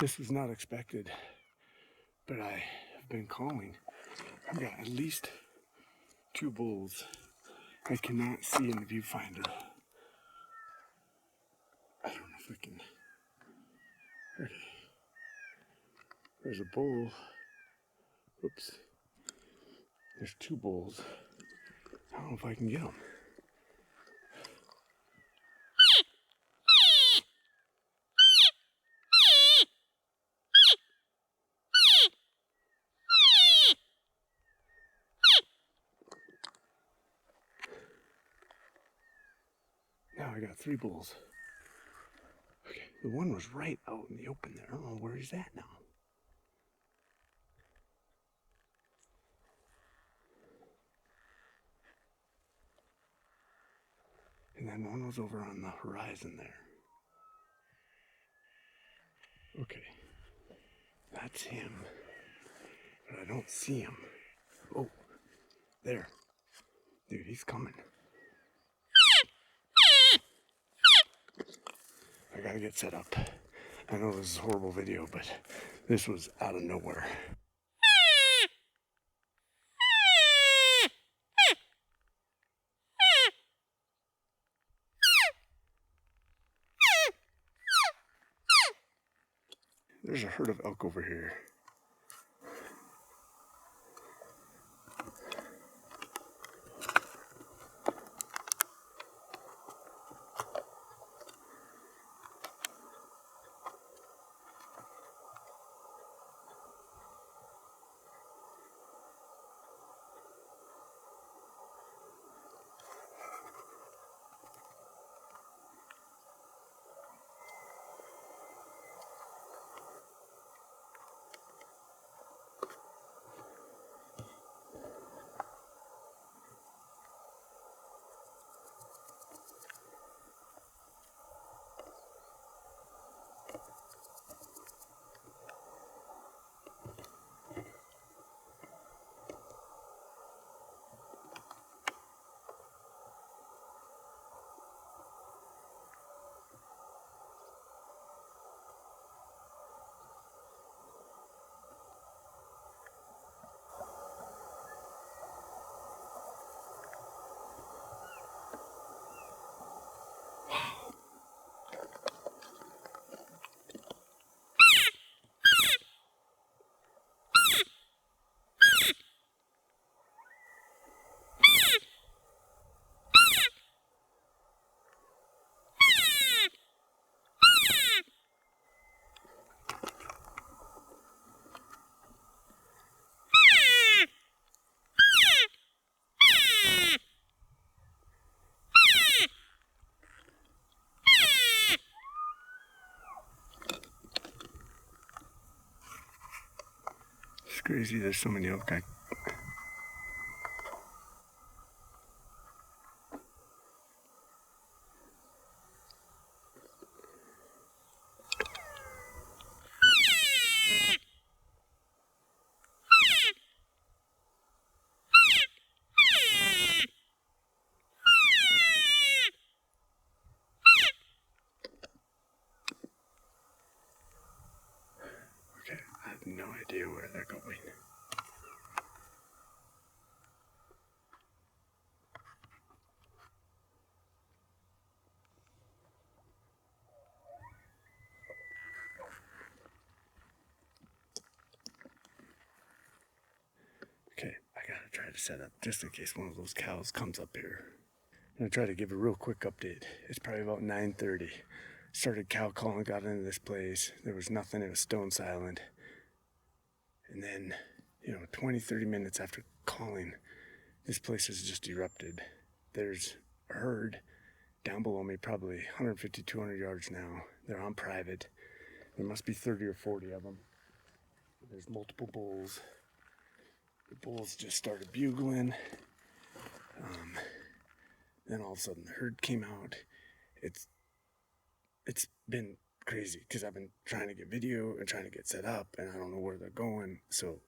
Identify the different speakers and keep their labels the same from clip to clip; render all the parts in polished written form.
Speaker 1: This was not expected, but I have been calling. I've got at least 2 bulls I cannot see in the viewfinder. I don't know if I can. Okay. There's a bull. Oops. There's 2 bulls. I don't know if I can get them. Now I got 3 bulls. Okay, the one was right out in the open there. I don't know where he's at now. And then one was over on the horizon there. Okay, that's him. But I don't see him. Oh, there. Dude, he's coming. I gotta get set up. I know this is a horrible video, but this was out of nowhere. There's a herd of elk over here. It's crazy, there's so many elk. Okay, I have no idea where they're going. Okay, I gotta try to set up just in case one of those cows comes up here. I'm gonna try to give a real quick update. It's probably about 9:30. Started cow calling, got into this place. There was nothing, it was stone silent. And then, 20-30 minutes after calling, this place has just erupted. There's a herd down below me, probably 150, 200 yards now. They're on private. There must be 30 or 40 of them. There's multiple bulls. The bulls just started bugling. Then all of a sudden the herd came out. It's been crazy because I've been trying to get video and trying to get set up, and I don't know where they're going. So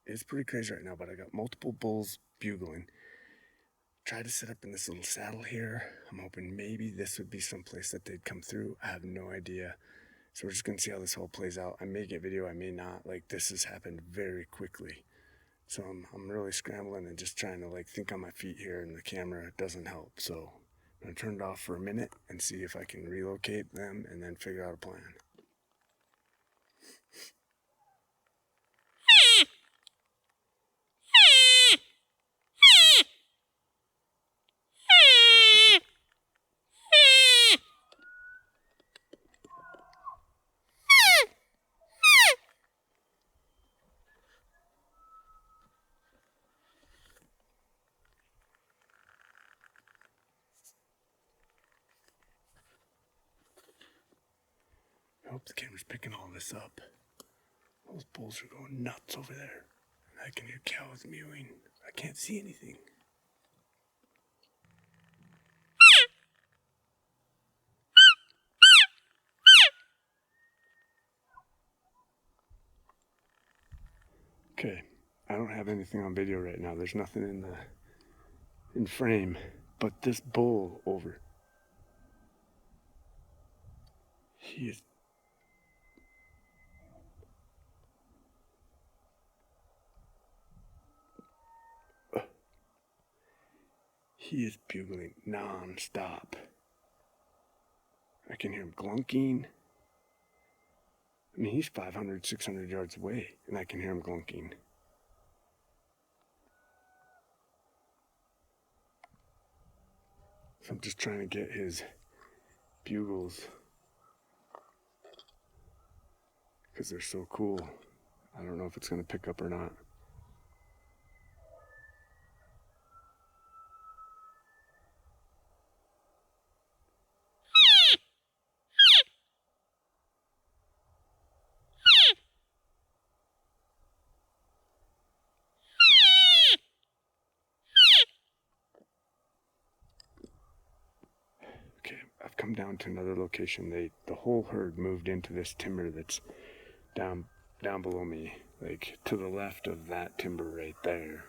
Speaker 1: it's pretty crazy right now, but I got multiple bulls bugling. Tried to set up in this little saddle here. I'm hoping maybe this would be someplace that they'd come through. I have no idea. So we're just gonna see how this all plays out. I may get video, I may not. Like, this has happened very quickly. So I'm really scrambling and just trying to like think on my feet here, and the camera doesn't help. So I'm gonna turn it off for a minute and see if I can relocate them and then figure out a plan. I hope the camera's picking all this up. Those bulls are going nuts over there. I can hear cows mewing. I can't see anything. Okay, I don't have anything on video right now. There's nothing in frame, but this bull over, he is bugling non-stop. I can hear him glunking. I mean, he's 500, 600 yards away, and I can hear him glunking. So I'm just trying to get his bugles because they're so cool. I don't know if it's going to pick up or not. Okay, I've come down to another location. The whole herd moved into this timber that's down below me, like to the left of that timber right there.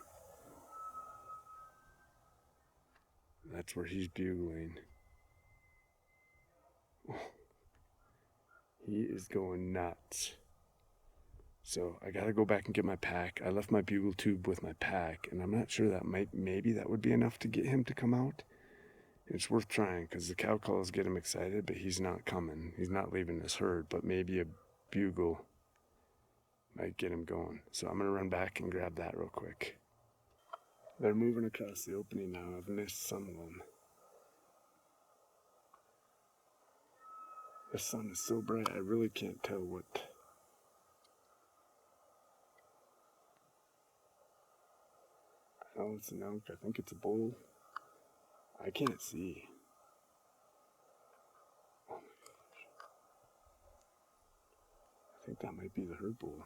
Speaker 1: That's where he's bugling. He is going nuts. So I gotta go back and get my pack. I left my bugle tube with my pack, and I'm not sure maybe that would be enough to get him to come out. It's worth trying because the cow calls get him excited, but he's not coming. He's not leaving this herd, but maybe a bugle might get him going. So I'm gonna run back and grab that real quick. They're moving across the opening now. I've missed some of them. The sun is so bright, I really can't tell what. Oh, it's an elk. I think it's a bull. I can't see. Oh my gosh. I think that might be the herd bull.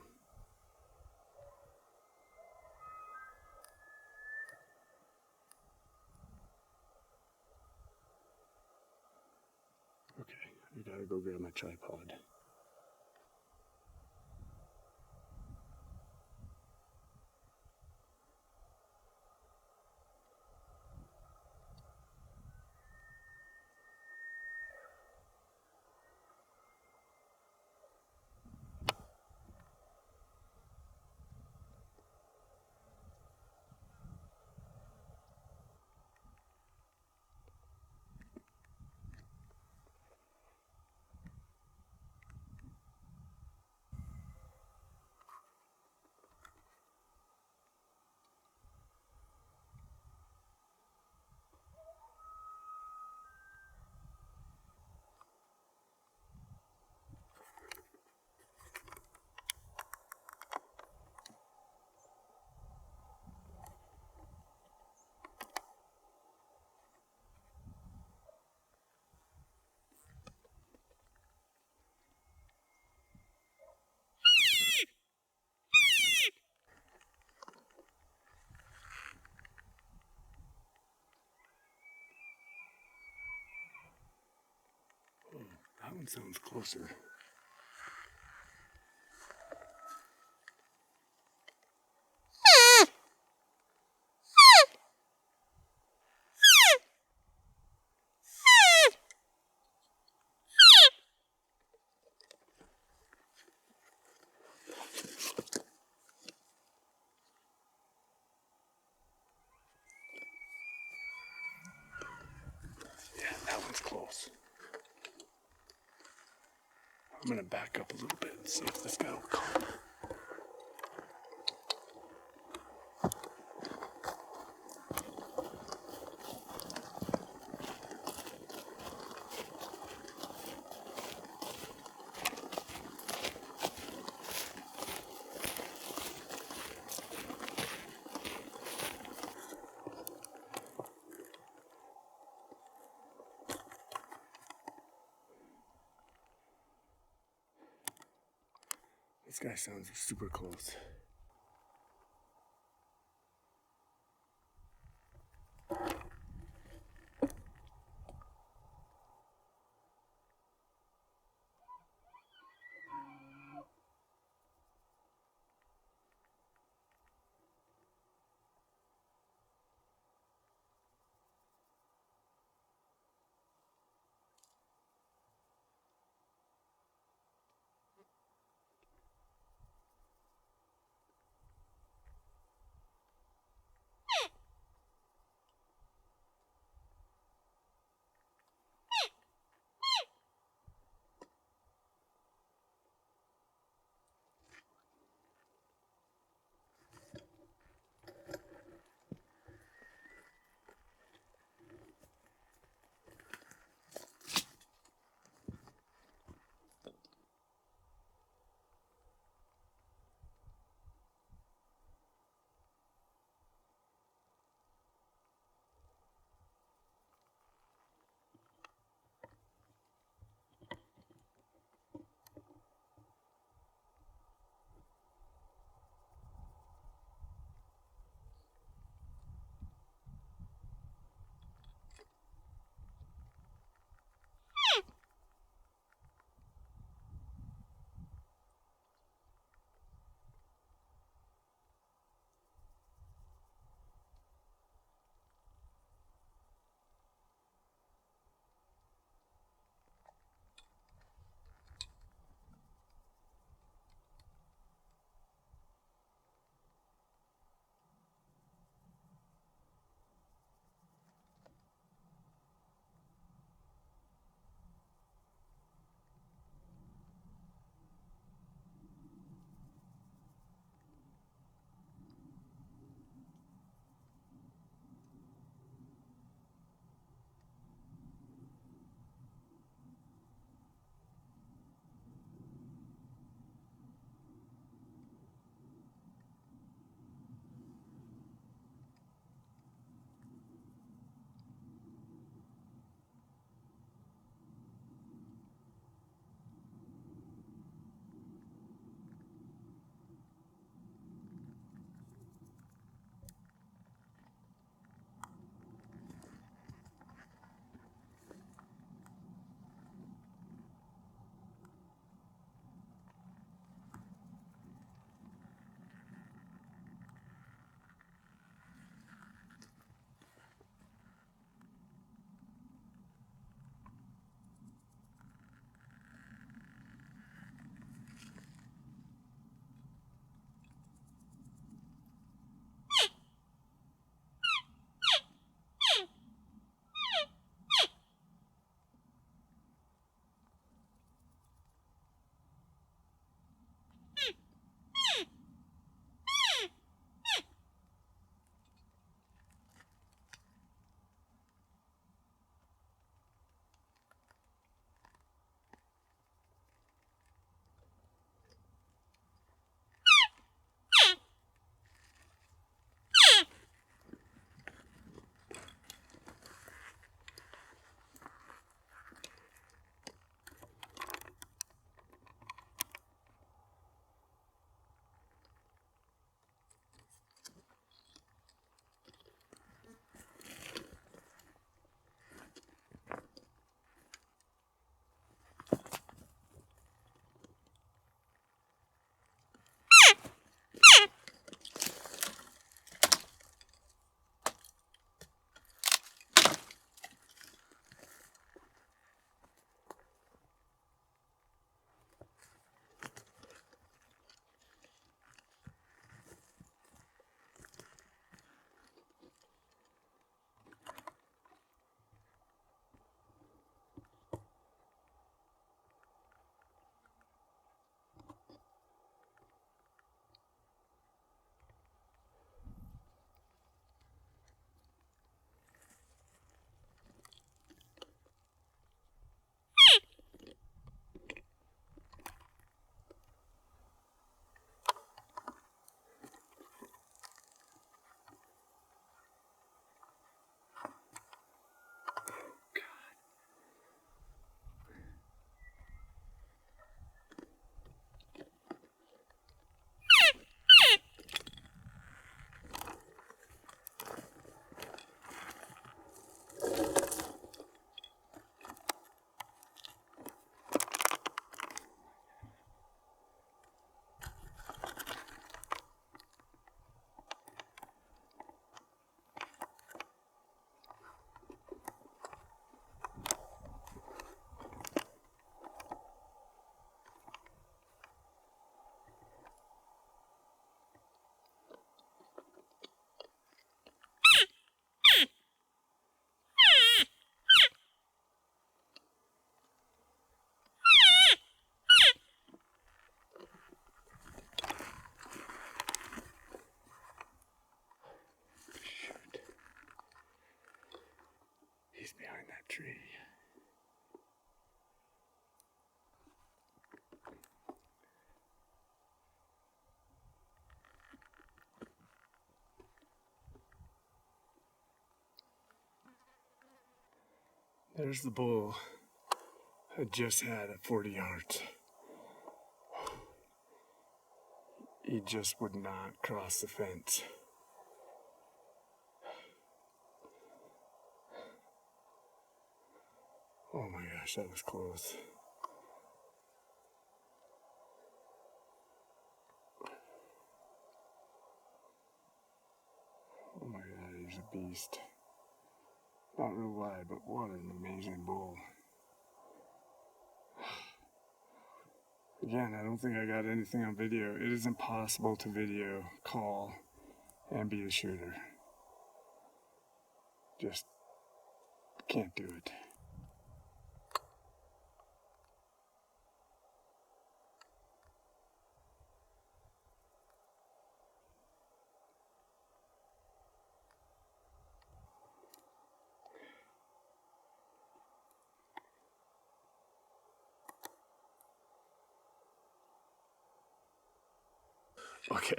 Speaker 1: Okay, I gotta go grab my tripod. Oh, that one sounds closer. close. I'm gonna back up a little bit and see if this guy will come. This guy sounds super close. he's behind that tree. There's the bull I just had at 40 yards. He just would not cross the fence. Oh my gosh, that was close. Oh my god, he's a beast. Not real wide, but what an amazing bull. Again, I don't think I got anything on video. It is impossible to video call and be a shooter. Just can't do it. Okay,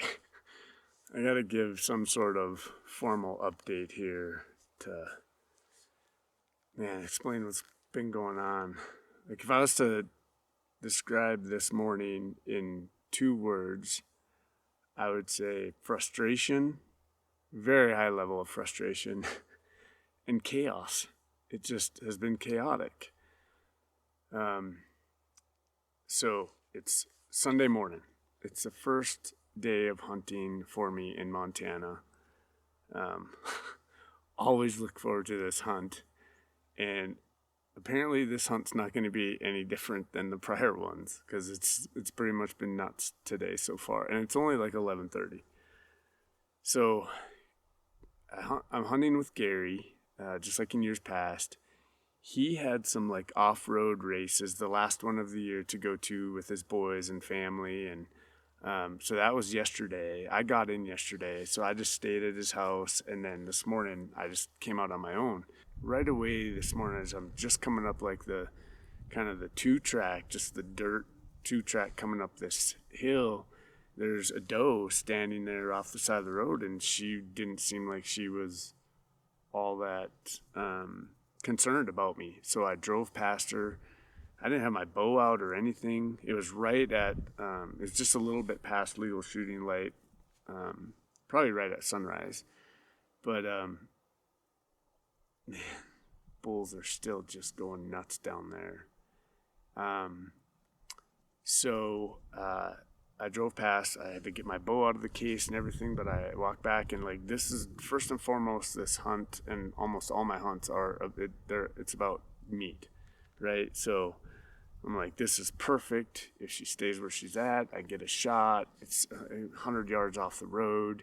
Speaker 1: I gotta give some sort of formal update here to, explain what's been going on. Like, if I was to describe this morning in 2 words, I would say frustration, very high level of frustration, and chaos. It just has been chaotic. So it's Sunday morning. It's the first day of hunting for me in Montana. Always look forward to this hunt, and apparently this hunt's not going to be any different than the prior ones, because it's pretty much been nuts today so far, and it's only like 11:30. So I'm hunting with Gary, just like in years past. He had some like off-road races, the last one of the year, to go to with his boys and family, and so that was yesterday. I got in yesterday, so I just stayed at his house, and then this morning I just came out on my own. Right away this morning, as I'm just coming up like the kind of the 2-track, just the dirt 2-track coming up this hill, there's a doe standing there off the side of the road, and she didn't seem like she was all that concerned about me. So I drove past her. I didn't have my bow out or anything. It was right at, it was just a little bit past legal shooting light, probably right at sunrise. But, man, bulls are still just going nuts down there. So I drove past. I had to get my bow out of the case and everything, but I walked back, and like, this is first and foremost, this hunt, and almost all my hunts are, it's about meat, right? So I'm like, this is perfect. If she stays where she's at, I get a shot. It's 100 yards off the road,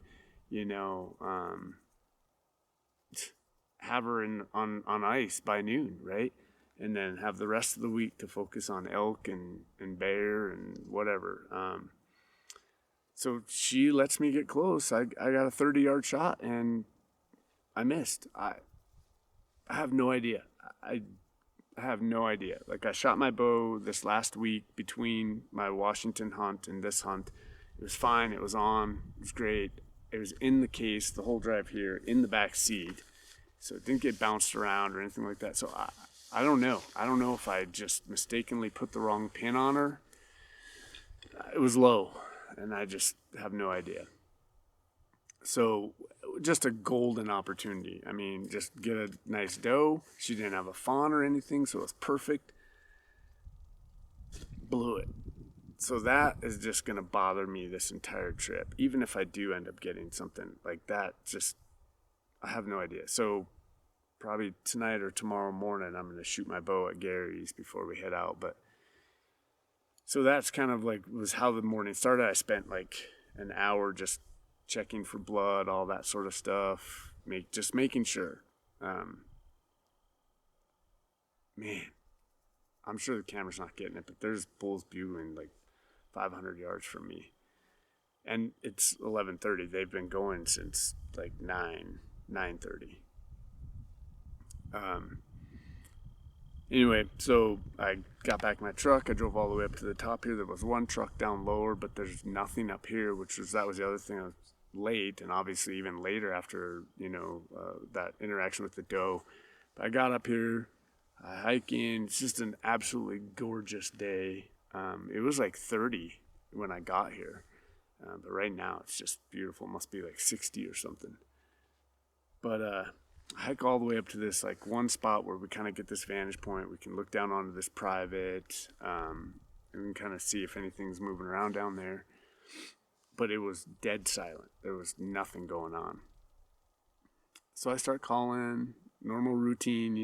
Speaker 1: have her on ice by noon, right? And then have the rest of the week to focus on elk and bear and whatever. So she lets me get close. I got a 30-yard shot, and I missed. I have no idea. I have no idea. Like, I shot my bow this last week between my Washington hunt and this hunt. It was fine. It was on. It was great. It was in the case the whole drive here, in the back seat. So it didn't get bounced around or anything like that. So I don't know. I don't know if I just mistakenly put the wrong pin on her. It was low, and I just have no idea. So just a golden opportunity. I mean, just get a nice doe. She didn't have a fawn or anything, so it was perfect. Blew it. So that is just going to bother me this entire trip. Even if I do end up getting something like that, just, I have no idea. So probably tonight or tomorrow morning, I'm going to shoot my bow at Gary's before we head out. But so that's kind of like was how the morning started. I spent like an hour just checking for blood, all that sort of stuff, just making sure. Man, I'm sure the camera's not getting it, but there's bulls bugling like 500 yards from me, and it's 11:30. They've been going since like 9:30. Anyway, so I got back in my truck. I drove all the way up to the top here. There was one truck down lower, but there's nothing up here, that was the other thing. I was late, and obviously even later after that interaction with the doe. But I got up here. I hike in. It's just an absolutely gorgeous day. It was like 30 when I got here, but right now it's just beautiful. It must be like 60 or something. But I hike all the way up to this like one spot where we kind of get this vantage point. We can look down onto this private, and we can kind of see if anything's moving around down there. But it was dead silent. There was nothing going on. So I start calling, normal routine,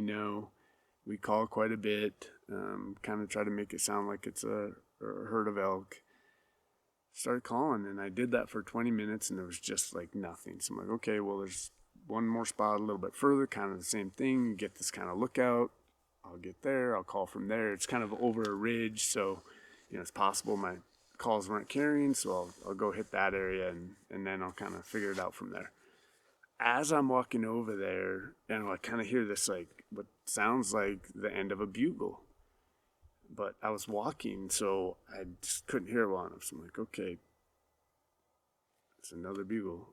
Speaker 1: we call quite a bit, kind of try to make it sound like it's a herd of elk. Started calling, and I did that for 20 minutes, and there was just like nothing. So I'm like, okay, well, there's one more spot a little bit further, kind of the same thing. Get this kind of lookout. I'll get there. I'll call from there. It's kind of over a ridge, so it's possible my calls weren't carrying, so I'll go hit that area, and then I'll kind of figure it out from there. As I'm walking over there, I kind of hear this like what sounds like the end of a bugle. But I was walking, so I just couldn't hear well enough. So I'm like, okay, it's another bugle.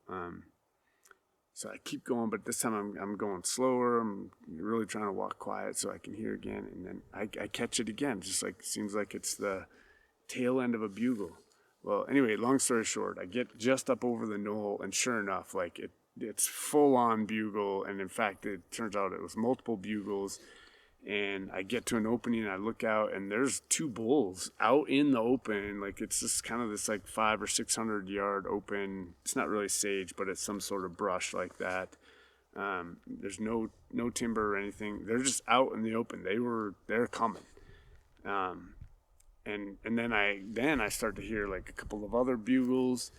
Speaker 1: So I keep going, but this time I'm going slower. I'm really trying to walk quiet so I can hear again. And then I catch it again, just like seems like it's the tail end of a bugle. Well, anyway, long story short, I get just up over the knoll, and sure enough, like it's full on bugle. And in fact, it turns out it was multiple bugles. And I get to an opening, and I look out, and there's two bulls out in the open. Like it's just kind of this like 500 or 600 yard open. It's not really sage, but it's some sort of brush like that. There's no timber or anything. They're just out in the open. They're coming. And then I start to hear like a couple of other bugles,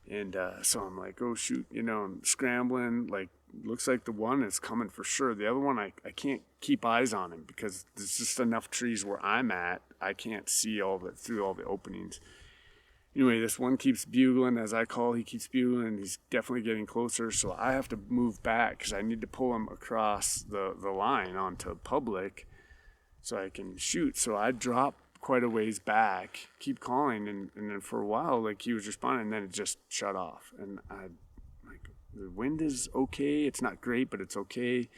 Speaker 1: and so I'm like, oh shoot, I'm scrambling. Like looks like the one is coming for sure. The other one, I can't keep eyes on him because there's just enough trees where I'm at. I can't see all of it through all the openings. Anyway, this one keeps bugling as I call. He keeps bugling. He's definitely getting closer. So I have to move back because I need to pull him across the line onto public so I can shoot. So I drop quite a ways back, keep calling, and then for a while, like he was responding, and then it just shut off. And the wind is okay. It's not great, but it's okay.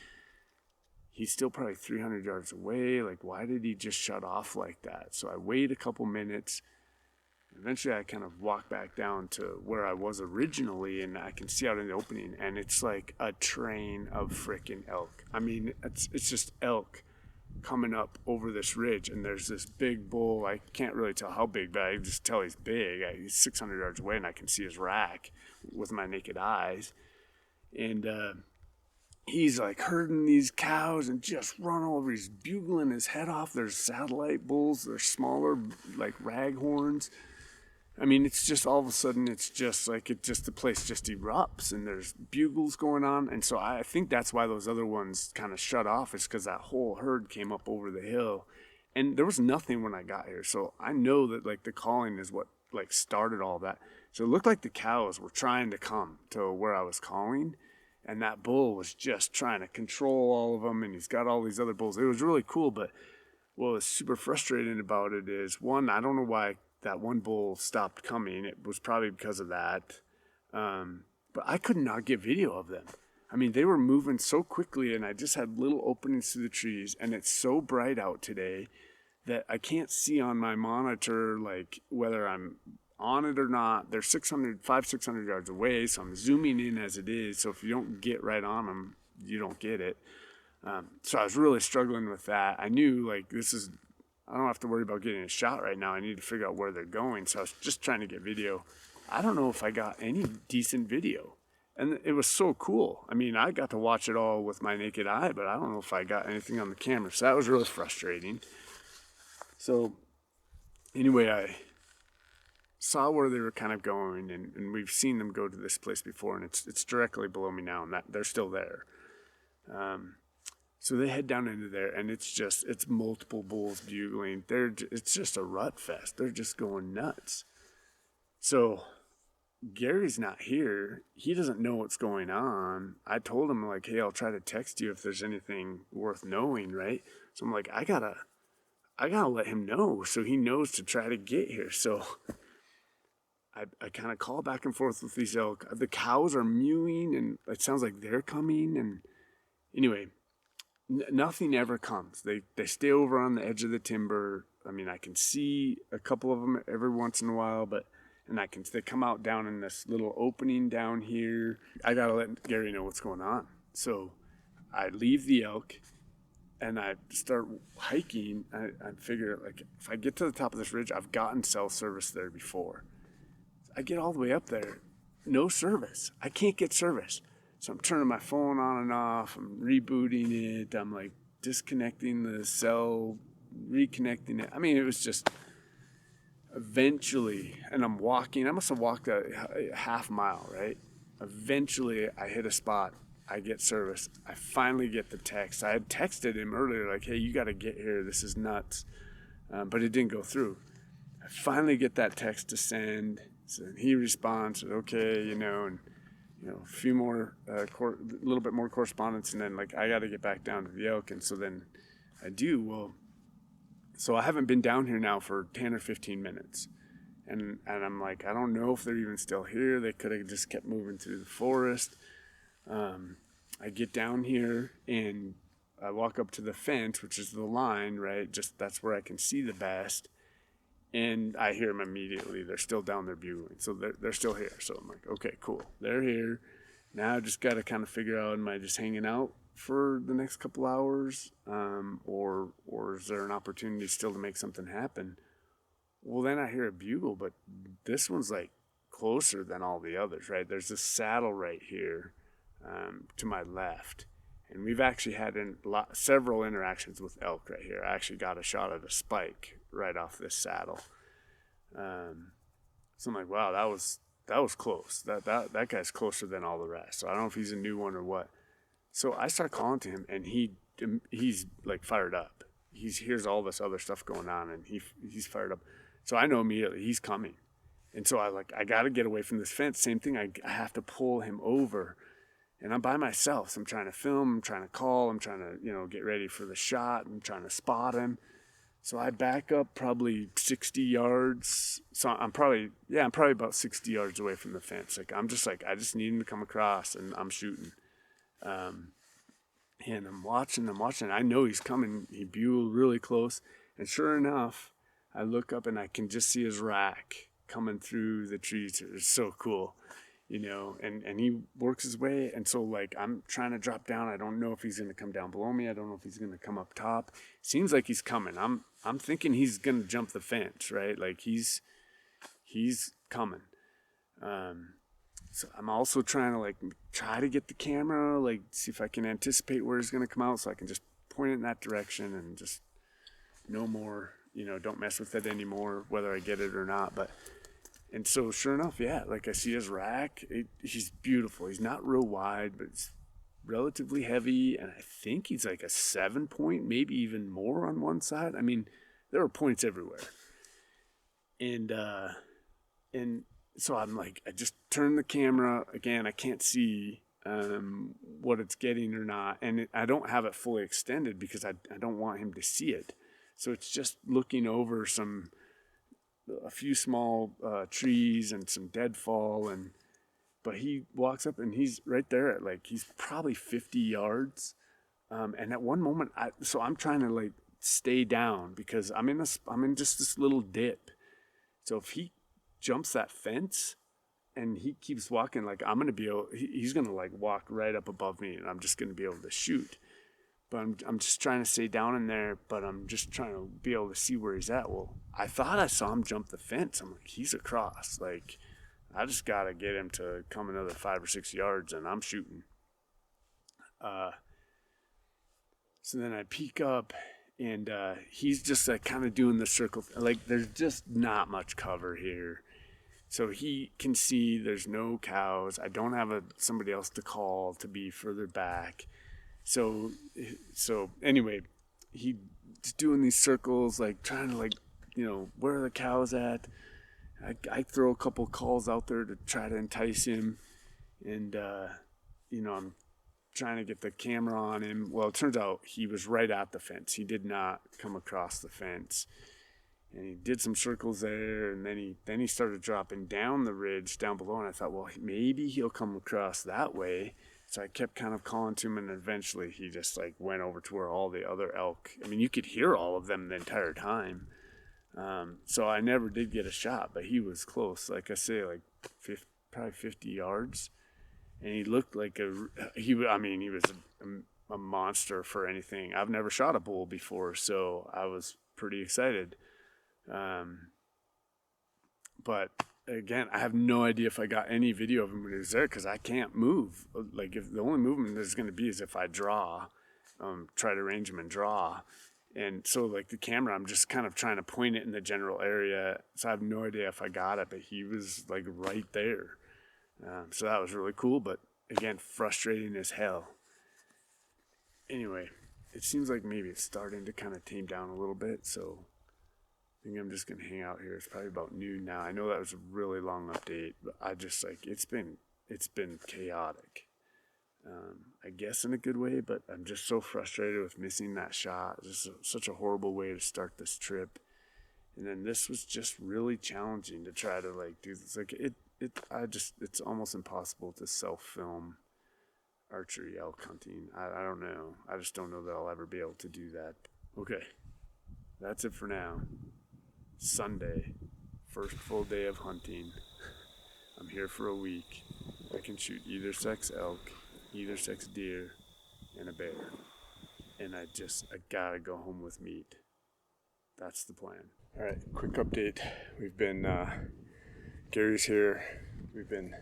Speaker 1: He's still probably 300 yards away. Like, why did he just shut off like that? So I wait a couple minutes. Eventually, I kind of walk back down to where I was originally, and I can see out in the opening, and it's like a train of freaking elk. I mean, it's just elk coming up over this ridge, and there's this big bull. I can't really tell how big, but I can just tell he's big. He's 600 yards away, and I can see his rack with my naked eyes. And he's like herding these cows and just run over. He's bugling his head off. There's satellite bulls. They're smaller, like raghorns. I mean, it's just all of a sudden, it's just like the place just erupts, and there's bugles going on. And so I think that's why those other ones kind of shut off, is because that whole herd came up over the hill, and there was nothing when I got here. So I know that like the calling is what like started all that. So it looked like the cows were trying to come to where I was calling, and that bull was just trying to control all of them, and he's got all these other bulls. It was really cool, but what was super frustrating about it is, one, I don't know why that one bull stopped coming. It was probably because of that. But I could not get video of them. I mean, they were moving so quickly, and I just had little openings through the trees, and it's so bright out today that I can't see on my monitor, like, whether I'm on it or not. They're 600 yards away, so I'm zooming in as it is. So if you don't get right on them, you don't get it. So I was really struggling with that. I knew, like, I don't have to worry about getting a shot right now. I need to figure out where they're going. So I was just trying to get video. I don't know if I got any decent video. And it was so cool. I mean, I got to watch it all with my naked eye, but I don't know if I got anything on the camera. So that was really frustrating. So anyway, I saw where they were kind of going, and we've seen them go to this place before, and it's directly below me now, and that they're still there. So they head down into there, and it's multiple bulls bugling. It's just a rut fest. They're just going nuts. So Gary's not here. He doesn't know what's going on. I told him, like, hey, I'll try to text you if there's anything worth knowing, right? So I'm like, I gotta let him know so he knows to try to get here. So I kind of call back and forth with these elk. The cows are mewing and it sounds like they're coming. And anyway, nothing ever comes. They stay over on the edge of the timber. I mean, I can see a couple of them every once in a while, but they come out down in this little opening down here. I gotta let Gary know what's going on. So I leave the elk and I start hiking. I figure, like, if I get to the top of this ridge, I've gotten cell service there before. I get all the way up there, no service. I can't get service. So I'm turning my phone on and off. I'm rebooting it. I'm like disconnecting the cell, reconnecting it. I mean, it was just eventually, and I'm walking. I must have walked a half mile, right? Eventually, I hit a spot. I get service. I finally get the text. I had texted him earlier, like, hey, you got to get here. This is nuts. But it didn't go through. I finally get that text to send. So he responds, okay, and a few more, a little bit more correspondence, and then like I got to get back down to the elk, and so then I do. Well, so I haven't been down here now for 10 or 15 minutes, and I'm like, I don't know if they're even still here. They could have just kept moving through the forest. I get down here and I walk up to the fence, which is the line, right? Just that's where I can see the best. And I hear them immediately. They're still down there bugling. So they're still here. So I'm like, okay, cool. They're here. Now I just got to kind of figure out, am I just hanging out for the next couple hours? Or is there an opportunity still to make something happen? Well, then I hear a bugle, but this one's like closer than all the others, right? There's this saddle right here to my left. And we've actually had several interactions with elk right here. I actually got a shot at a spike right off this saddle. So I'm like, wow, that was close. That guy's closer than all the rest. So I don't know if he's a new one or what. So I start calling to him, and he's like fired up. He hears all this other stuff going on, and he's fired up. So I know immediately he's coming. And so I got to get away from this fence. Same thing. I have to pull him over. And I'm by myself, so I'm trying to film, I'm trying to call, I'm trying to, get ready for the shot, I'm trying to spot him. So I back up probably 60 yards. So I'm probably about 60 yards away from the fence. I just need him to come across, and I'm shooting. And I'm watching. I know he's coming. He bugled really close. And sure enough, I look up and I can just see his rack coming through the trees. It's so cool. And he works his way. And so like, I'm trying to drop down. I don't know if he's going to come down below me. I don't know if he's going to come up top. Seems like he's coming. I'm thinking he's going to jump the fence, right? Like he's coming. So I'm also trying to try to get the camera, see if I can anticipate where he's going to come out so I can just point it in that direction and just no more, don't mess with it anymore, whether I get it or not. And so sure enough, yeah, I see his rack. He's beautiful. He's not real wide, but it's relatively heavy. And I think he's like a 7-point, maybe even more on one side. I mean, there are points everywhere. And so I'm like, I just turn the camera. Again, I can't see what it's getting or not. And I don't have it fully extended because I don't want him to see it. So it's just looking over a few small trees and some deadfall, but he walks up and he's right there at he's probably 50 yards, and at one moment I'm trying to stay down because I'm in just this little dip. So if he jumps that fence and he keeps walking, I'm gonna be able, he's gonna walk right up above me, and I'm just gonna be able to shoot. But I'm just trying to stay down in there, but I'm just trying to be able to see where he's at. Well, I thought I saw him jump the fence. I'm like, he's across. I just got to get him to come another 5 or 6 yards, and I'm shooting. So then I peek up, and he's just kind of doing the circle. There's just not much cover here. So he can see there's no cows. I don't have somebody else to call to be further back. So anyway, he's doing these circles, trying to where are the cows at? I throw a couple calls out there to try to entice him, and I'm trying to get the camera on him. Well, it turns out he was right at the fence. He did not come across the fence, and he did some circles there, and then he started dropping down the ridge down below, and I thought, well, maybe he'll come across that way. So I kept kind of calling to him, and eventually he just like went over to where all the other elk, I mean, you could hear all of them the entire time. So I never did get a shot, but he was close. Like I say, like probably 50 yards. And he looked like he was a monster for anything. I've never shot a bull before, so I was pretty excited. But again, I have no idea if I got any video of him when he was there, because I can't move. Like, if the only movement there's going to be is if I draw, try to range him and draw. And so, like, the camera, I'm just kind of trying to point it in the general area. So I have no idea if I got it, but he was like right there. So that was really cool, but again, frustrating as hell. Anyway, it seems like maybe it's starting to kind of tame down a little bit, so I think I'm just going to hang out here. It's probably about noon now. I know that was a really long update, but I just, like, it's been chaotic. I guess in a good way, but I'm just so frustrated with missing that shot. It's just such a horrible way to start this trip. And then this was just really challenging to try to, like, do this. Like, it's almost impossible to self-film archery elk hunting. I don't know. I just don't know that I'll ever be able to do that. Okay, that's it for now. Sunday, first full day of hunting. I'm here for a week. I can shoot either sex elk, either sex deer, and a bear. And I gotta go home with meat. That's the plan. All right, quick update. We've been, Gary's here. We've been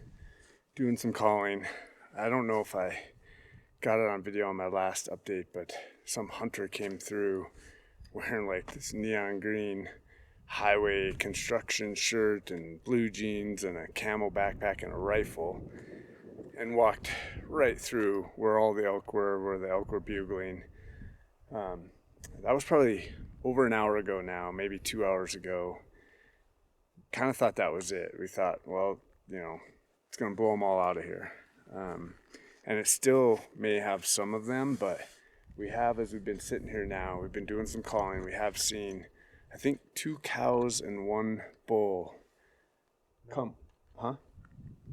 Speaker 1: doing some calling. I don't know if I got it on video on my last update, but some hunter came through wearing like this neon green highway construction shirt and blue jeans and a camel backpack and a rifle, and walked right through where all the elk were, where the elk were bugling. That was probably over an hour ago now, maybe 2 hours ago. Kind of thought that was it. We thought, well, it's going to blow them all out of here. And it still may have some of them, but we have, as we've been sitting here now, we've been doing some calling. We have seen, I think, 2 cows and 1 bull come. Huh?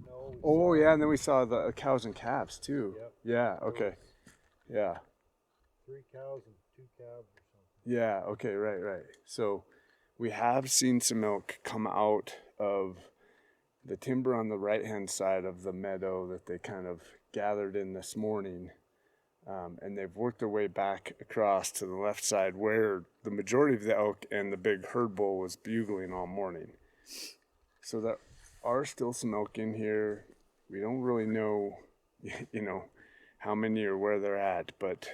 Speaker 1: No. Oh, yeah, and then we saw the cows and calves, too. Yep. Yeah, okay. Yeah.
Speaker 2: 3 cows and 2 calves or something.
Speaker 1: Yeah, okay, right. So we have seen some elk come out of the timber on the right-hand side of the meadow that they kind of gathered in this morning. And they've worked their way back across to the left side where the majority of the elk and the big herd bull was bugling all morning. So there are still some elk in here. We don't really know, how many or where they're at, but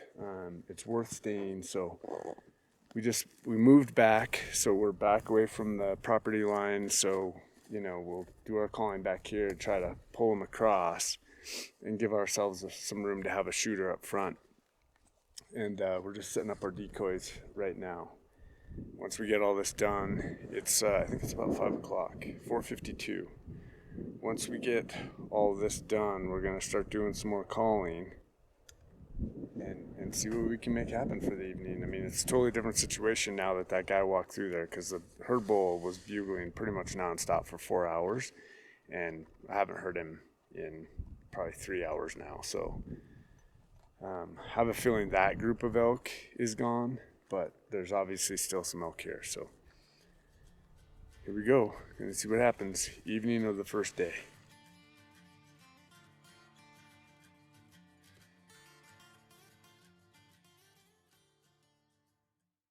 Speaker 1: it's worth staying. So we moved back, so we're back away from the property line. So, we'll do our calling back here and try to pull them across and give ourselves some room to have a shooter up front. And we're just setting up our decoys right now. Once we get all this done, it's I think it's about 5 o'clock, 4:52. Once we get all this done, we're going to start doing some more calling and see what we can make happen for the evening. I mean, it's a totally different situation now that guy walked through there, because the herd bull was bugling pretty much nonstop for 4 hours, and I haven't heard him in probably 3 hours now. So I have a feeling that group of elk is gone, but there's obviously still some elk here. So here we go. Gonna see what happens. Evening of the first day.